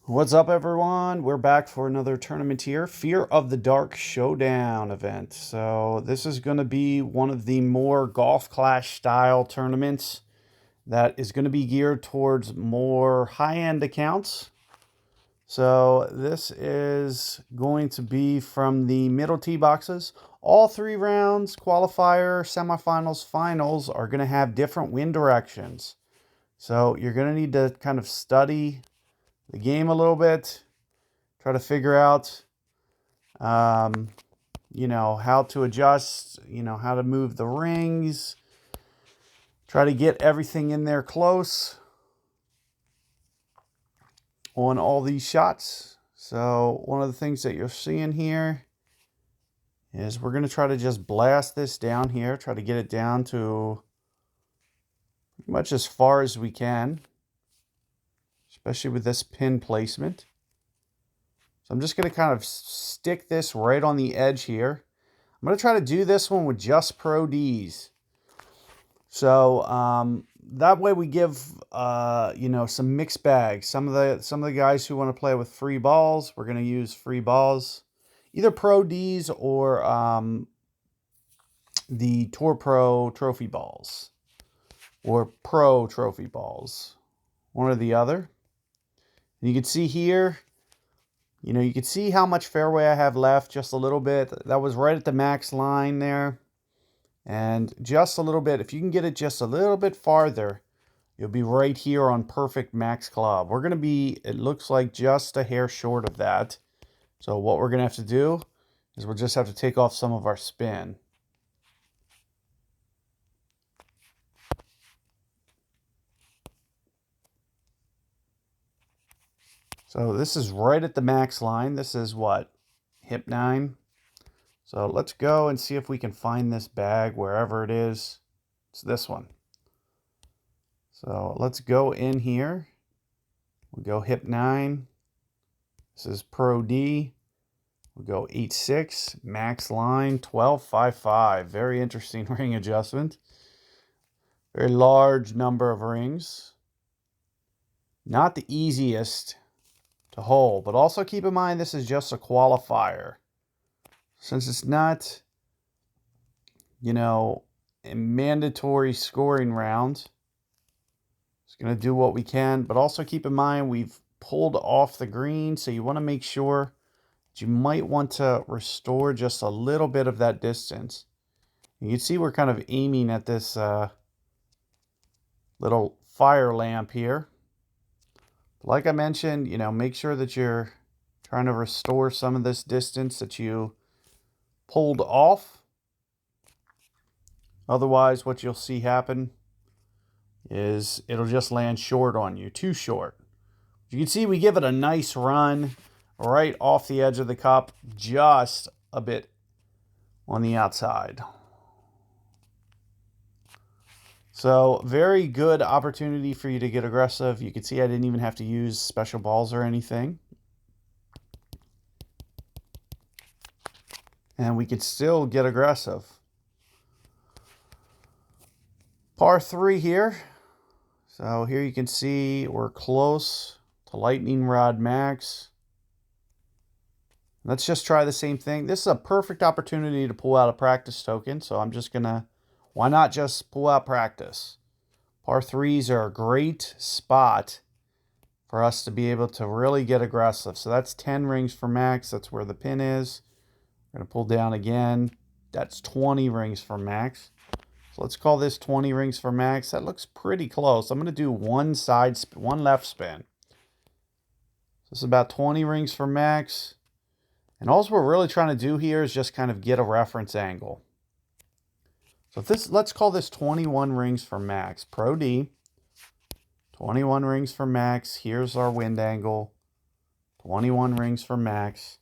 What's up, everyone? We're back for another tournament here. Fear of the Dark Showdown event. So this is going to be one of the more Golf Clash style tournaments that is going to be geared towards more high-end accounts. So this is going to be from the middle tee boxes. All 3 rounds, qualifier, semifinals, finals, are going to have different wind directions. So you're going to need to kind of study the game a little bit. Try to figure out, how to adjust, how to move the rings. Try to get everything in there close on all these shots. So one of the things that you're seeing here is we're going to try to just blast this down here. Try to get it down to pretty much as far as we can, especially with this pin placement. So I'm just going to kind of stick this right on the edge here. I'm going to try to do this one with just Pro Ds. So that way we give some mixed bags. Some of the guys who want to play with free balls, we're going to use free balls, either Pro Ds or the Tour Pro trophy balls or Pro trophy balls, one or the other. And you can see here, you can see how much fairway I have left, just a little bit. That was right at the max line there. And just a little bit, if you can get it just a little bit farther, you'll be right here on perfect max club. We're going to be, it looks like, just a hair short of that. So what we're going to have to do is we'll just have to take off some of our spin. So this is right at the max line. This is what? Hip 9. So let's go and see if we can find this bag wherever it is. It's this one. So let's go in here. We'll go hip 9. This is Pro D. We'll go 8-6, max line 12-5-5. Very interesting ring adjustment. Very large number of rings. Not the easiest to hold, but also keep in mind this is just a qualifier. Since it's not, a mandatory scoring round, it's going to do what we can, but also keep in mind we've pulled off the green, so you want to make sure that you might want to restore just a little bit of that distance. You can see we're kind of aiming at this little fire lamp here. Like I mentioned, make sure that you're trying to restore some of this distance that you pulled off. Otherwise, what you'll see happen is it'll just land short on you, too short. You can see we give it a nice run right off the edge of the cup, just a bit on the outside. So very good opportunity for you to get aggressive. You can see I didn't even have to use special balls or anything. And we could still get aggressive. Par 3 here. So here you can see we're close to lightning rod max. Let's just try the same thing. This is a perfect opportunity to pull out a practice token. So I'm just going to, why not just pull out practice? Par 3s are a great spot for us to be able to really get aggressive. So that's 10 rings for max. That's where the pin is. We're going to pull down again. That's 20 rings for max. So let's call this 20 rings for max. That looks pretty close. I'm going to do one left spin. So this is about 20 rings for max. And all we're really trying to do here is just kind of get a reference angle. So let's call this 21 rings for max. Pro D. 21 rings for max. Here's our wind angle. 21 rings for max.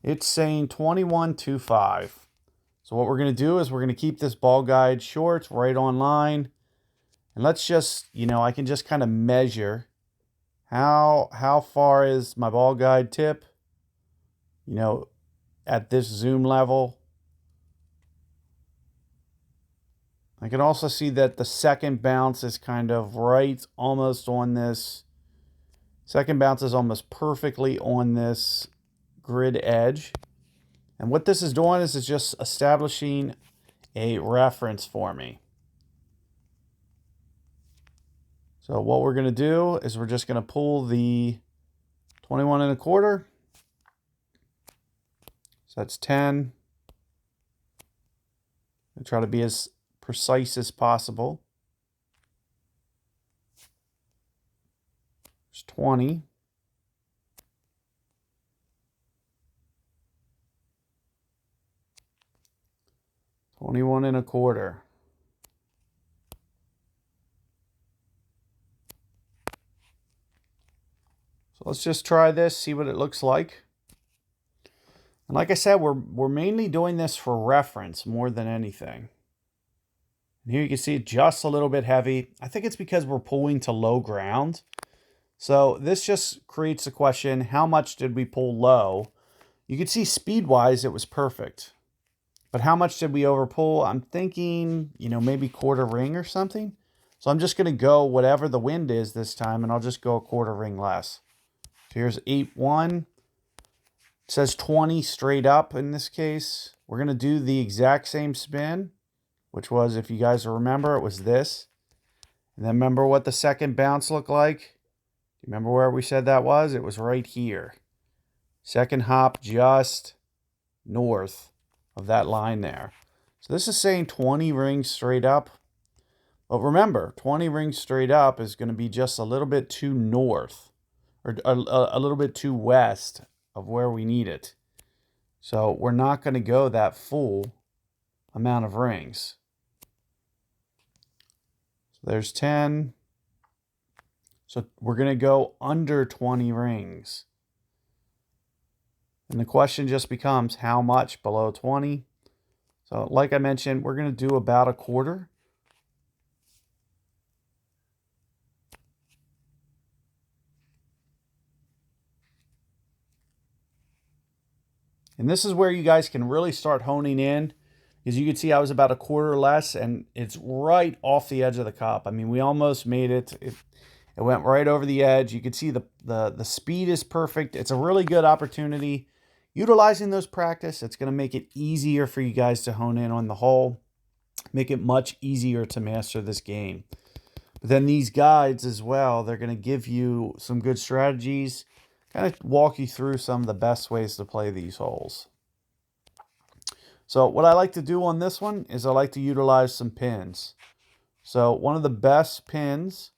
It's saying 21-2-5. So what we're going to do is we're going to keep this ball guide short, right on line. And let's just, I can just kind of measure how far is my ball guide tip, at this zoom level. I can also see that the second bounce is kind of right almost on this Second bounce is almost perfectly on this grid edge. And what this is doing is it's just establishing a reference for me. So what we're going to do is we're just going to pull the 21 1/4. So that's 10. I try to be as precise as possible. There's 20. $21 1/4. So let's just try this, see what it looks like. And like I said, we're mainly doing this for reference more than anything. And here you can see it just a little bit heavy. I think it's because we're pulling to low ground. So this just creates the question, how much did we pull low? You can see speed-wise, it was perfect. But how much did we overpull? I'm thinking, maybe quarter ring or something. So I'm just going to go whatever the wind is this time, and I'll just go a quarter ring less. So here's 8-1. It says 20 straight up in this case. We're going to do the exact same spin, which was, if you guys remember, it was this. And then remember what the second bounce looked like? Remember where we said that was? It was right here. Second hop just north of that line there. So this is saying 20 rings straight up. But remember, 20 rings straight up is going to be just a little bit too north, or a little bit too west of where we need it. So we're not going to go that full amount of rings. So there's 10. So we're going to go under 20 rings. And the question just becomes how much below 20? So like I mentioned, we're going to do about a quarter. And this is where you guys can really start honing in. Because you can see I was about a quarter less, and it's right off the edge of the cup. I mean, we almost made it. It went right over the edge. You can see the speed is perfect. It's a really good opportunity. Utilizing those practice, it's going to make it easier for you guys to hone in on the hole. Make it much easier to master this game. But then these guides as well, they're going to give you some good strategies. Kind of walk you through some of the best ways to play these holes. So what I like to do on this one is I like to utilize some pins. So one of the best pins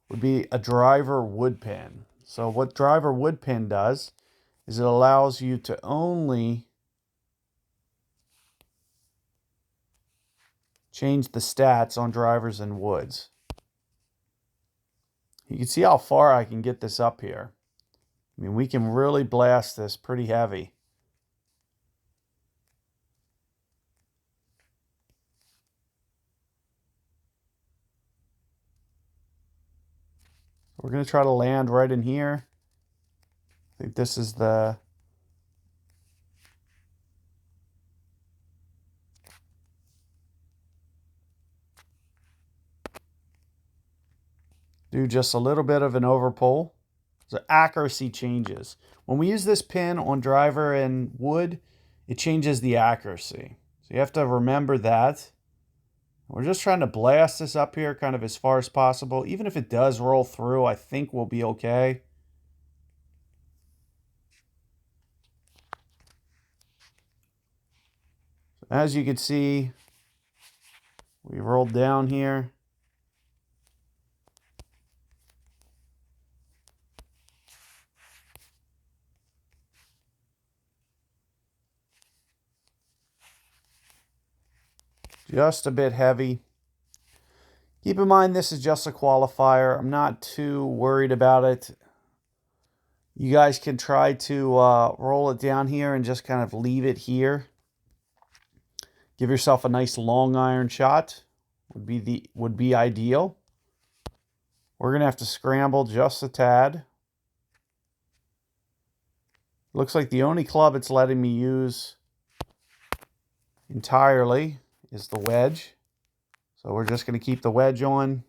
would be a driver wood pin. So what driver wood pin does is it allows you to only change the stats on drivers and woods. You can see how far I can get this up here. I mean, we can really blast this pretty heavy. We're going to try to land right in here. I think this is the... Do just a little bit of an overpull. So accuracy changes. When we use this pin on driver and wood, it changes the accuracy. So you have to remember that. We're just trying to blast this up here kind of as far as possible. Even if it does roll through, I think we'll be okay. So as you can see, we rolled down here. Just a bit heavy. Keep in mind this is just a qualifier. I'm not too worried about it. You guys can try to roll it down here and just kind of leave it here. Give yourself a nice long iron shot. Would be ideal. We're gonna have to scramble just a tad. Looks like the only club it's letting me use entirely is the wedge. So we're just going to keep the wedge on.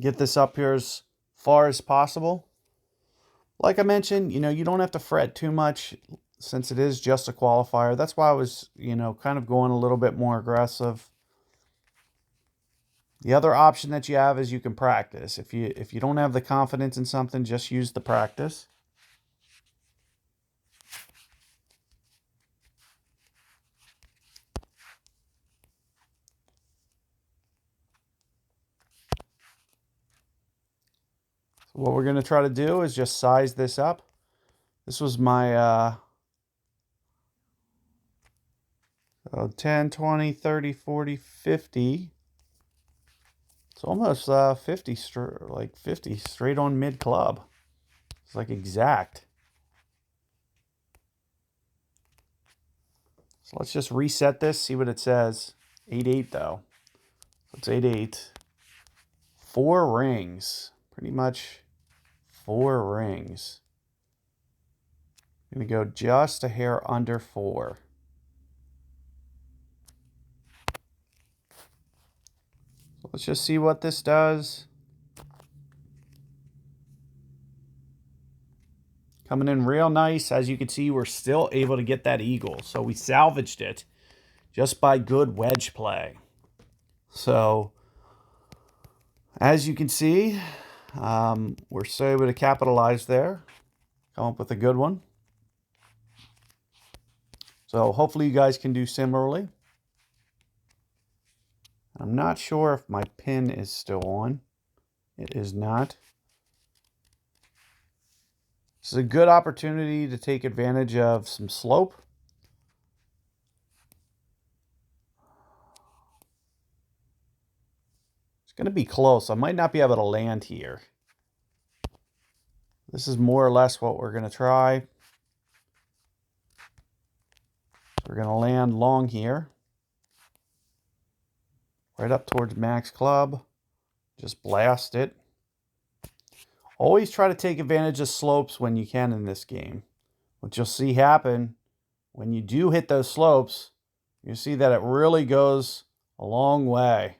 Get this up here as far as possible. Like I mentioned, you don't have to fret too much since it is just a qualifier. That's why I was, kind of going a little bit more aggressive. The other option that you have is you can practice. If you don't have the confidence in something, just use the practice. So what we're going to try to do is just size this up. This was my 10, 20, 30, 40, 50. It's almost 50 like 50 straight on mid club. It's like exact. So let's just reset this, see what it says. 8-8 though. So it's 8-8. 4 rings. Pretty much 4 rings. I'm going to go just a hair under 4. So let's just see what this does. Coming in real nice. As you can see, we're still able to get that eagle. So we salvaged it just by good wedge play. So as you can see, we're still able to capitalize there. Come up with a good one. So hopefully you guys can do similarly. I'm not sure if my pin is still on. It is not. This is a good opportunity to take advantage of some slope. It's going to be close. I might not be able to land here. This is more or less what we're going to try. So we're going to land long here. Right up towards max club. Just blast it. Always try to take advantage of slopes when you can in this game. What you'll see happen when you do hit those slopes, you see that it really goes a long way.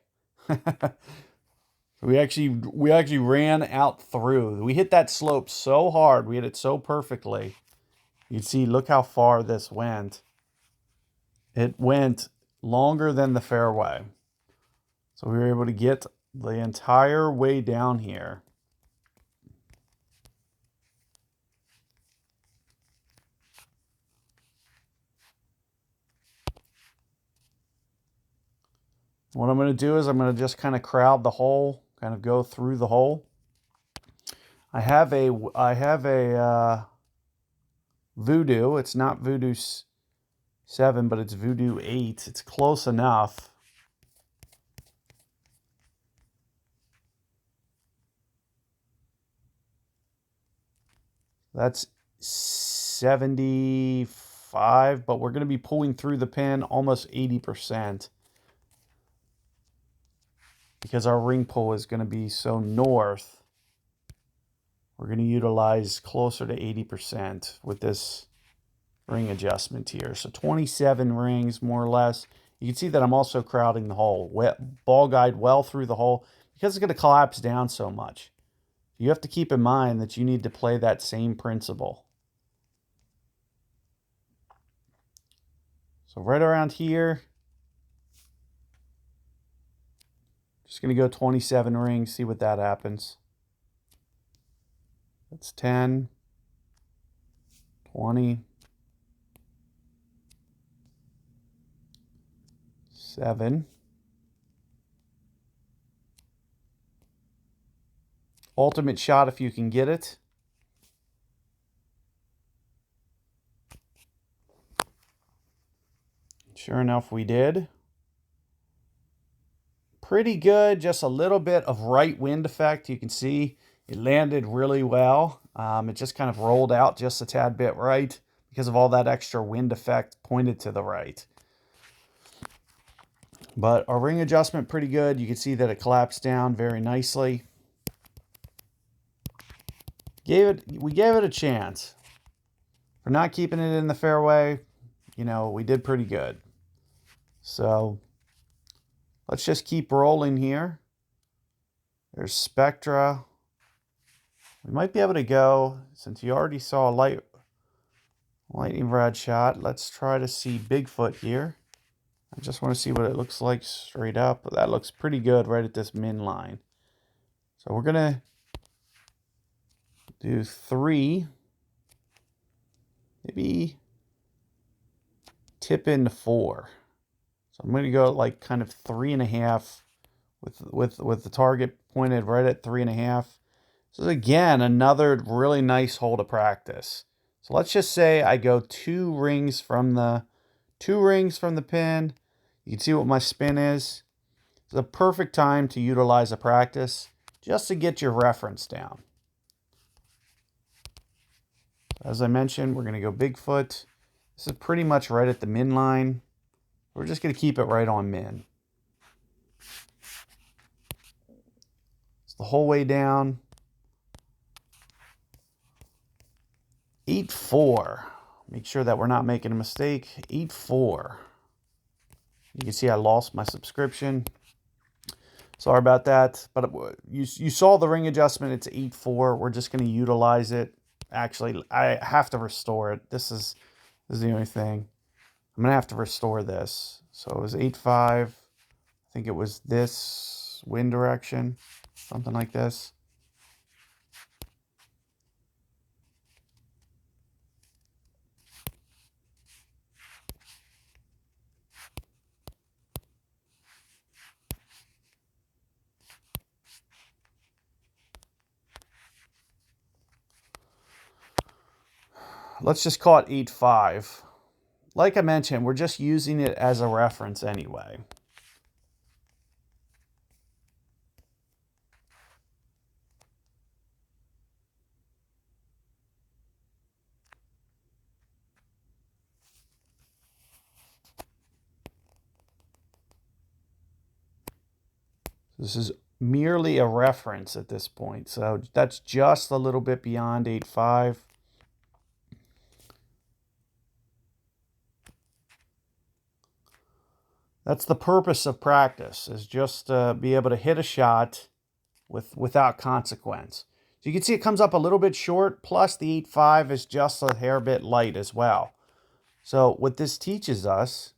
we actually ran out through. We hit that slope so hard. We hit it so perfectly. You can see, look how far this went. It went longer than the fairway. So we were able to get the entire way down here. What I'm going to do is I'm going to just kind of crowd the hole, kind of go through the hole. I have a Voodoo. It's not Voodoo 7, but it's Voodoo 8. It's close enough. That's 75, but we're going to be pulling through the pin almost 80%. Because our ring pull is going to be so north, we're going to utilize closer to 80% with this ring adjustment here. So 27 rings, more or less. You can see that I'm also crowding the hole. Ball guide well through the hole because it's going to collapse down so much. You have to keep in mind that you need to play that same principle. So right around here, just going to go 27 rings, see what that happens. That's 10, 20, 7. Ultimate shot if you can get it. Sure enough, we did. Pretty good, just a little bit of right wind effect. You can see it landed really well. It just kind of rolled out just a tad bit right because of all that extra wind effect pointed to the right. But our ring adjustment pretty good. You can see that it collapsed down very nicely. We gave it a chance. For not keeping it in the fairway, we did pretty good. So let's just keep rolling here. There's Spectra. We might be able to go, since you already saw a lightning rod shot, let's try to see Bigfoot here. I just want to see what it looks like straight up. That looks pretty good right at this min line. So we're going to do 3. Maybe tip into 4. So I'm going to go like kind of 3.5 with the target pointed right at 3.5. So again, another really nice hole to practice. So let's just say I go 2 rings from the pin. You can see what my spin is. It's a perfect time to utilize a practice just to get your reference down. As I mentioned, we're going to go Bigfoot. This is pretty much right at the min line. We're just going to keep it right on min. It's the whole way down. 8-4. Make sure that we're not making a mistake. 8-4. You can see I lost my subscription. Sorry about that. But you saw the ring adjustment. It's 8-4. We're just going to utilize it. Actually, I have to restore it. This is the only thing. I'm going to have to restore this. So it was 8-5. I think it was this wind direction. Something like this. Let's just call it 8-5. Like I mentioned, we're just using it as a reference anyway. This is merely a reference at this point. So that's just a little bit beyond 8-5. That's the purpose of practice, is just to be able to hit a shot without consequence. So you can see it comes up a little bit short, plus the 8-5 is just a hair bit light as well. So what this teaches us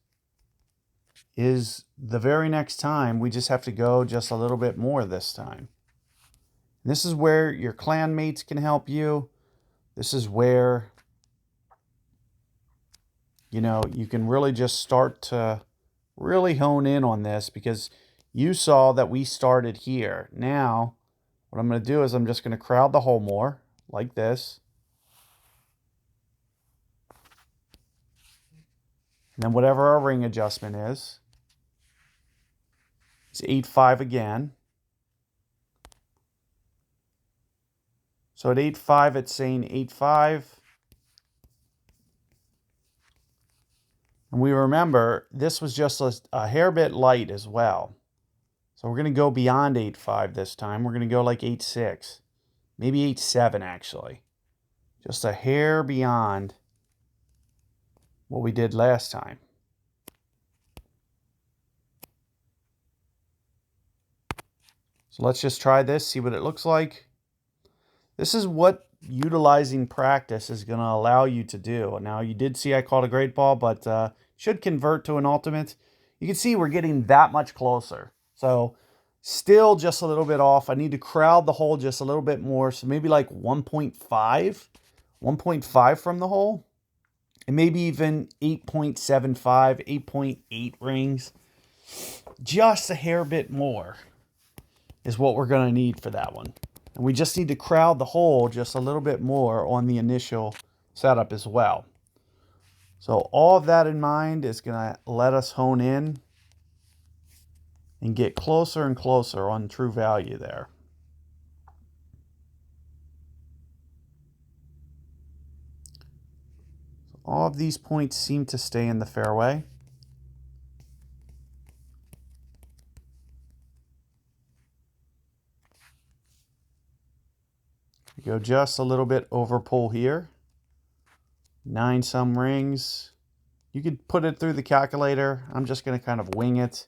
is the very next time we just have to go just a little bit more this time. And this is where your clan mates can help you. This is where, you know, you can really just start to really hone in on this, because you saw that we started here. Now, what I'm going to do is I'm just going to crowd the hole more, like this. And then whatever our ring adjustment is, it's 8-5 again. So at 8-5, it's saying 8-5. And we remember, this was just a hair bit light as well. So we're going to go beyond 8-5 this time. We're going to go like 8-6. Maybe 8-7 actually. Just a hair beyond what we did last time. So let's just try this, see what it looks like. This is what utilizing practice is going to allow you to do. Now, you did see I called a great ball, but should convert to an ultimate. You can see we're getting that much closer. So still just a little bit off. I need to crowd the hole just a little bit more. So maybe like 1.5. 1.5 from the hole. And maybe even 8.75, 8.8 rings. Just a hair bit more is what we're going to need for that one. And we just need to crowd the hole just a little bit more on the initial setup as well. So all of that in mind is going to let us hone in and get closer and closer on true value there. So all of these points seem to stay in the fairway. We go just a little bit over pull here. 9 some rings. You could put it through the calculator. I'm just going to kind of wing it.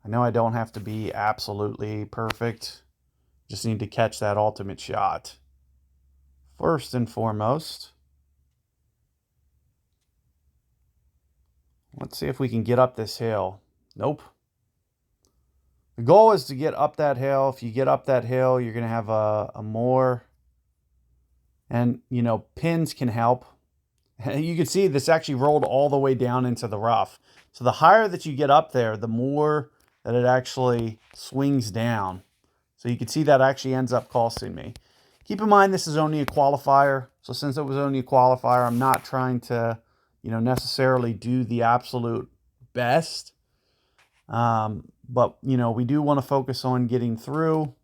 I know I don't have to be absolutely perfect. Just need to catch that ultimate shot. First and foremost, let's see if we can get up this hill. Nope. The goal is to get up that hill. If you get up that hill, you're going to have a more, and you know, pins can help. You can see this actually rolled all the way down into the rough. So the higher that you get up there, the more that it actually swings down. So you can see that actually ends up costing me. Keep in mind, this is only a qualifier. So since it was only a qualifier, I'm not trying to, you know, necessarily do the absolute best. But, you know, we do want to focus on getting through.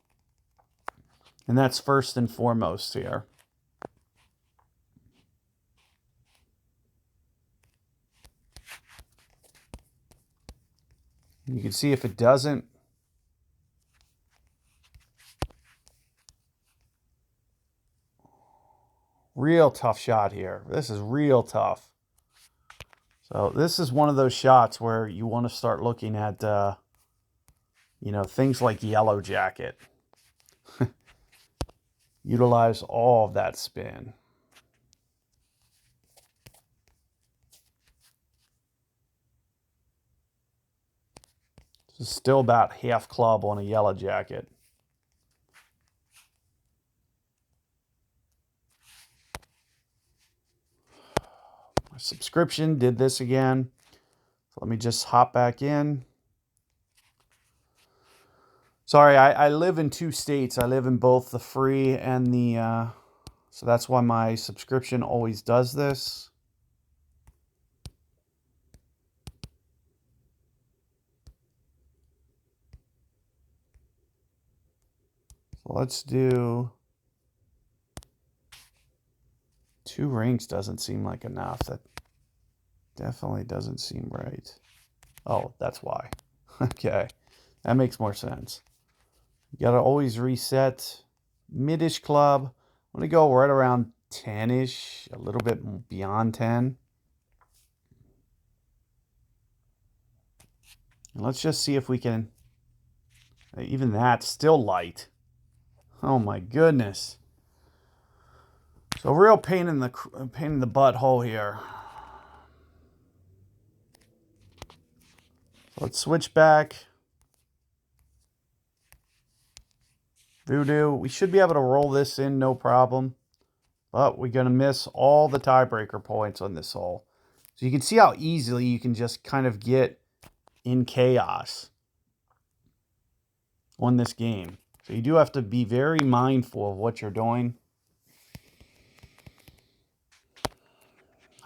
And that's first and foremost here. You can see if it doesn't. Real tough shot here. This is real tough. So this is one of those shots where you want to start looking at, you know, things like Yellow Jacket. Utilize all of that spin. This is still about half club on a Yellow Jacket. My subscription did this again. So let me just hop back in. Sorry, I live in 2 states. I live in both the free and the... so that's why my subscription always does this. So let's do... 2 rings doesn't seem like enough. That definitely doesn't seem right. Oh, that's why. Okay, that makes more sense. You gotta always reset. Mid-ish club. I'm gonna go right around 10-ish, a little bit beyond 10. And let's just see if we can... Even that's still light. Oh my goodness. So real pain in the butthole here. So let's switch back. Voodoo. We should be able to roll this in, no problem. But we're going to miss all the tiebreaker points on this hole. So you can see how easily you can just kind of get in chaos on this game. So you do have to be very mindful of what you're doing.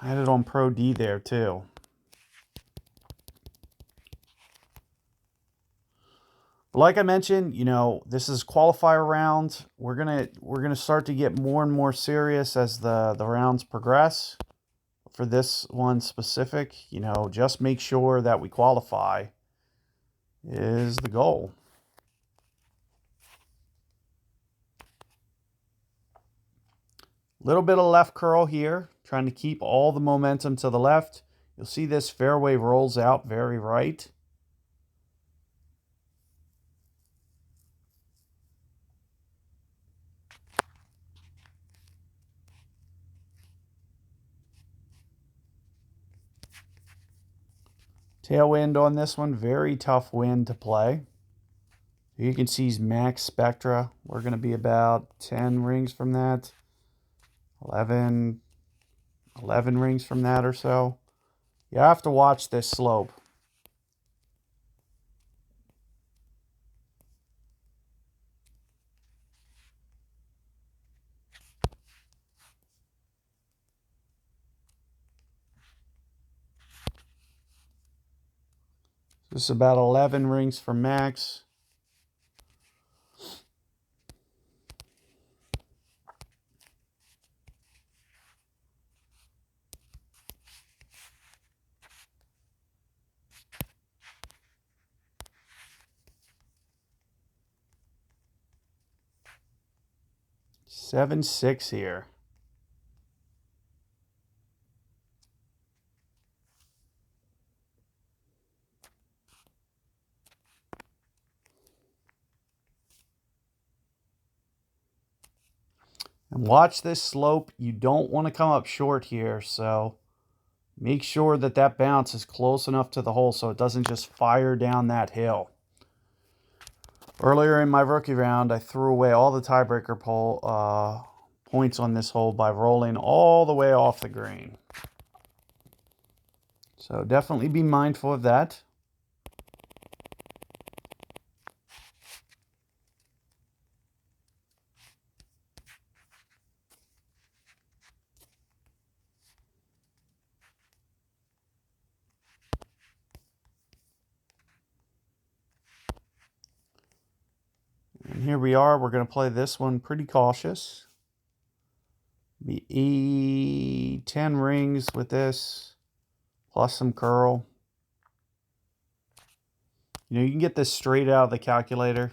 I had it on Pro D there too. But like I mentioned, you know, this is qualifier round. We're gonna start to get more and more serious as the rounds progress. For this one specific, you know, just make sure that we qualify is the goal. Little bit of left curl here, trying to keep all the momentum to the left. You'll see this fairway rolls out very right. Tailwind on this one, very tough wind to play. You can see max spectra. We're going to be about 10 rings from that. 11 rings from that or so. You have to watch this slope. This is about 11 rings from max. Seven, 6 here. And watch this slope. You don't want to come up short here, so make sure that that bounce is close enough to the hole so it doesn't just fire down that hill. Earlier in my rookie round, I threw away all the tiebreaker points on this hole by rolling all the way off the green. So definitely be mindful of that. And here we are. We're going to play this one pretty cautious. Be 10 rings with this, plus some curl. You know, you can get this straight out of the calculator.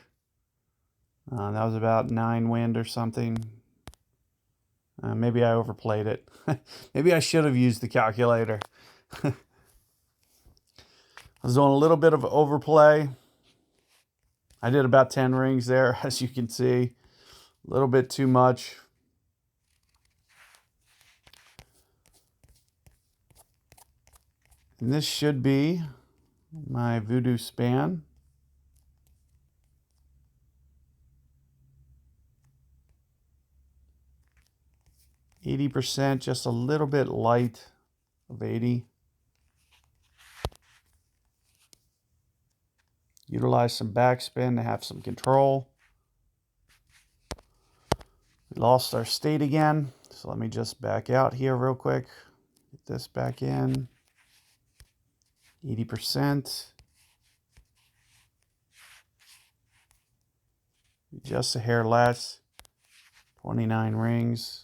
That was about 9 wind or something. Maybe I overplayed it. Maybe I should have used the calculator. I was doing a little bit of overplay. I did about 10 rings there, as you can see. A little bit too much. And this should be my voodoo span. %, just a little bit light of 80. Utilize some backspin to have some control. We lost our state again, so let me just back out here real quick. Get this back in. 80%. Just a hair less. 29 rings.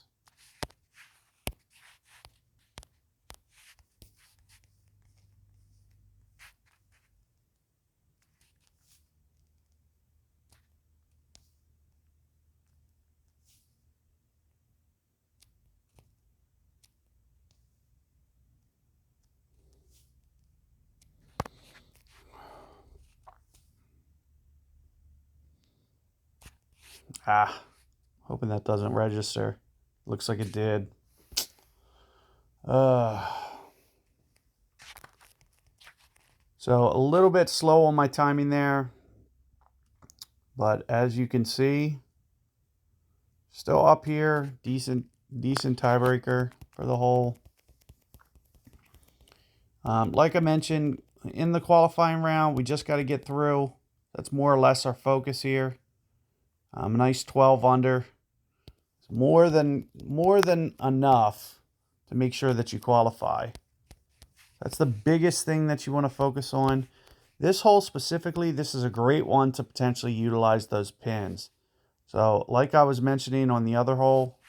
Hoping that doesn't register. Looks like it did. So a little bit slow on my timing there. But as you can see, still up here, decent tiebreaker for the hole. Like I mentioned, in the qualifying round, we just got to get through. That's more or less our focus here. A nice 12 under. It's more than enough to make sure that you qualify. That's the biggest thing that you want to focus on. This hole specifically, this is a great one to potentially utilize those pins. So like I was mentioning on the other hole,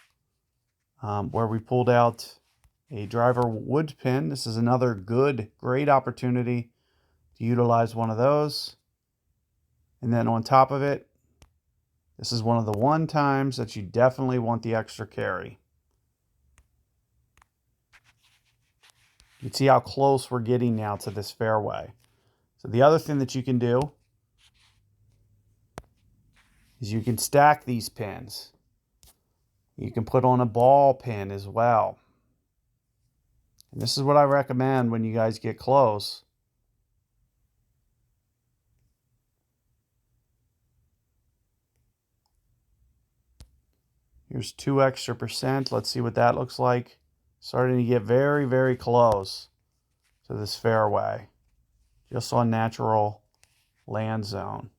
where we pulled out a driver wood pin, this is another great opportunity to utilize one of those. And then on top of it, this is one of the times that you definitely want the extra carry. You can see how close we're getting now to this fairway. So the other thing that you can do is you can stack these pins. You can put on a ball pin as well. And this is what I recommend when you guys get close. Here's 2 extra %. Let's see what that looks like. Starting to get very, very close to this fairway. Just on natural land zone.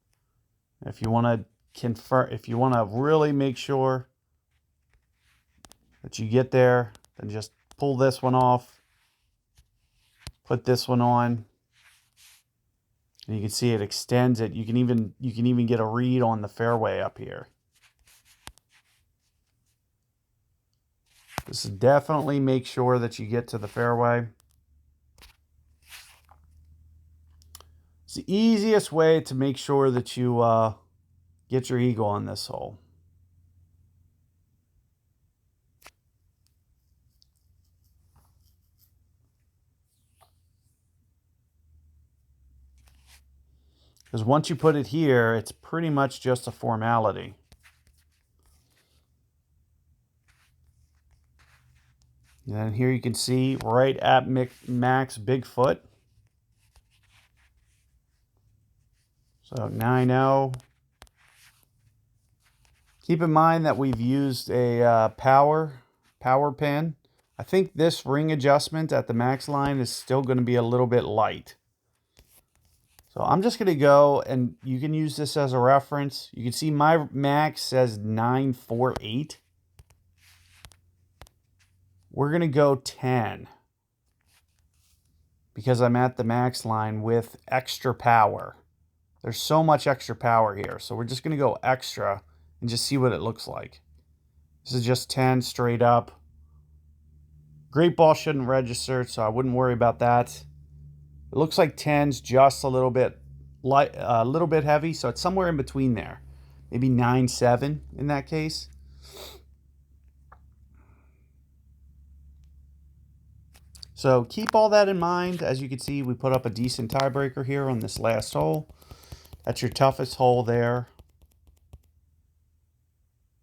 If you want to confirm, if you want to really make sure that you get there, then just pull this one off. Put this one on. And you can see it extends it. You can even get a read on the fairway up here. This is definitely make sure that you get to the fairway. It's the easiest way to make sure that you get your eagle on this hole. Because once you put it here, it's pretty much just a formality. And then here you can see right at max Bigfoot. So 9-0. Keep in mind that we've used a power pin. I think this ring adjustment at the max line is still going to be a little bit light. So I'm just going to go, and you can use this as a reference. You can see my max says 948. We're going to go 10 because I'm at the max line with extra power. There's so much extra power here. So we're just going to go extra and just see what it looks like. This is just 10 straight up. Great ball shouldn't register, so I wouldn't worry about that. It looks like 10's just a little bit light, a little bit heavy, so it's somewhere in between there. Maybe 9-7 in that case. So keep all that in mind. As you can see, we put up a decent tiebreaker here on this last hole. That's your toughest hole there.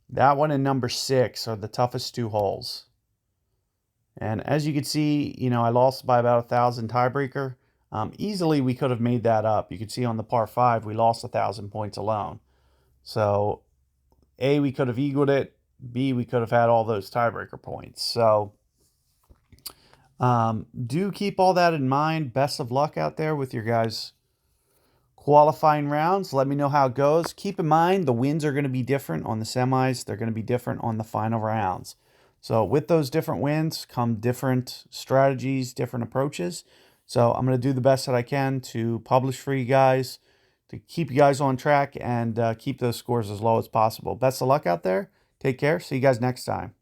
That one and number 6 are the toughest 2 holes. And as you can see, you know, I lost by about 1,000 tiebreaker. Easily we could have made that up. You can see on the par 5, we lost 1,000 points alone. So A, we could have equaled it. B, we could have had all those tiebreaker points. So do keep all that in mind. Best of luck out there with your guys' qualifying rounds. Let me know how it goes. Keep in mind the wins are going to be different on the semis. They're going to be different on the final rounds. So with those different wins come different strategies, different approaches. So I'm going to do the best that I can to publish for you guys, to keep you guys on track and keep those scores as low as possible. Best of luck out there. Take care. See you guys next time.